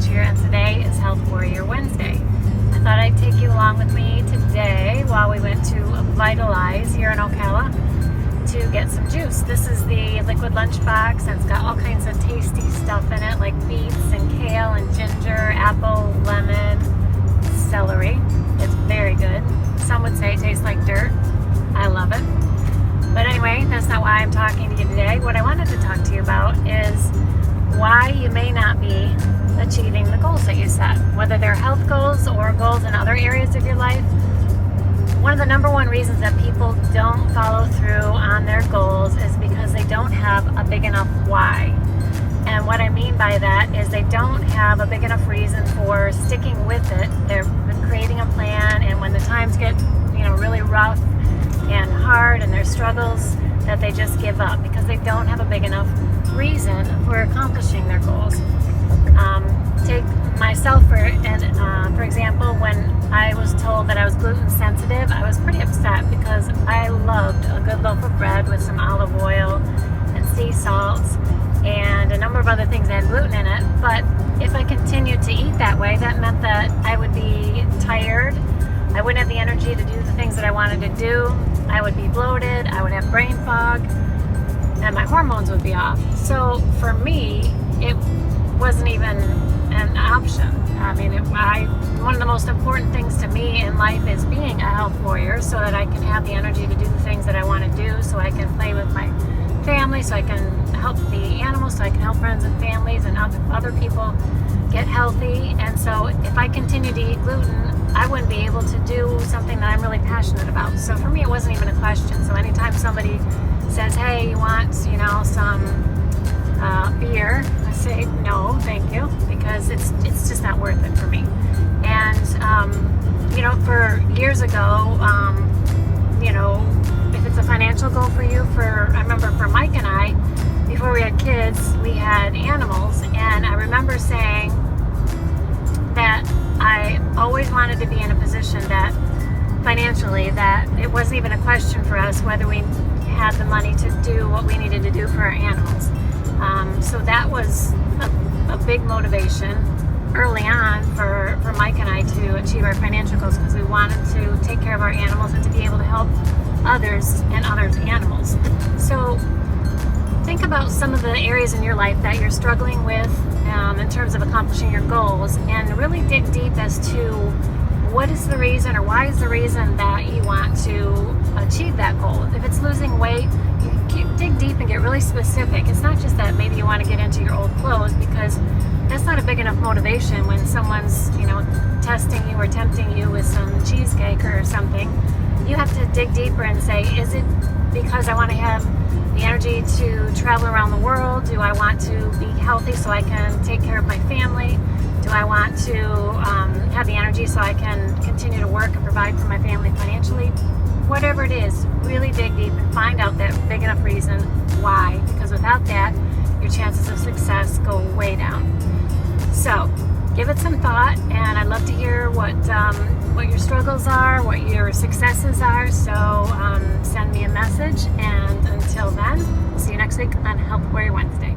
Here, and today is Health Warrior Wednesday. I thought I'd take you along with me today while we went to Vitalize here in Ocala to get some juice. This is the liquid lunchbox, and it's got all kinds of tasty stuff in it, like beets and kale and ginger, apple, lemon, celery. It's very good. Some would say it tastes like dirt. I love it. But anyway, that's not why I'm talking to you today. What I wanted to talk to you about is why you may not be achieving the goals that you set, whether they're health goals or goals in other areas of your life. One of the number one reasons that people don't follow through on their goals is because they don't have a big enough why. And what I mean by that is they don't have a big enough reason for sticking with it. They're creating a plan, and when the times get, really rough and hard and there's struggles, that they just give up because they don't have a big enough reason for accomplishing their goals. Take myself for example, when I was told that I was gluten sensitive, I was pretty upset because I loved a good loaf of bread with some olive oil and sea salts and a number of other things that had gluten in it. But if I continued to eat that way, that meant that I would be tired, I wouldn't have the energy to do the things that I wanted to do, I would be bloated, I would have brain fog, and my hormones would be off. So for me, it wasn't even an option. One of the most important things to me in life is being a health warrior, so that I can have the energy to do the things that I want to do, so I can play with my family, so I can help the animals, so I can help friends and families and other people get healthy. And so if I continue to eat gluten, I wouldn't be able to do something that I'm really passionate about. So for me, it wasn't even a question. So anytime somebody says, hey, you want, some beer, I say no, thank you, because it's just not worth it for me. And for years ago, if it's a financial goal for you, I remember for Mike and I, before we had kids, we had animals, and I remember saying that I always wanted to be in a position that financially, that it wasn't even a question for us whether we had the money to do what we needed to do for our animals. So that was a big motivation early on for Mike and I to achieve our financial goals, because we wanted to take care of our animals and to be able to help others and others' animals. So think about some of the areas in your life that you're struggling with in terms of accomplishing your goals, and really dig deep as to what is the reason, or why is the reason that you want to achieve that goal. If it's losing weight, you dig deep and get really specific. It's not just that maybe you want to get into your old clothes, because that's not a big enough motivation when someone's, testing you or tempting you with some cheesecake or something. You have to dig deeper and say, is it because I want to have the energy to travel around the world? Do I want to be healthy so I can take care of my family? Do I want to have the energy so I can continue to work and provide for my family financially? Whatever it is, really dig deep and find out that big enough reason why, because without that, your chances of success go way down. So give it some thought, and I'd love to hear what your struggles are, what your successes are. So send me a message, and until then, see you next week on Health Warrior Wednesday.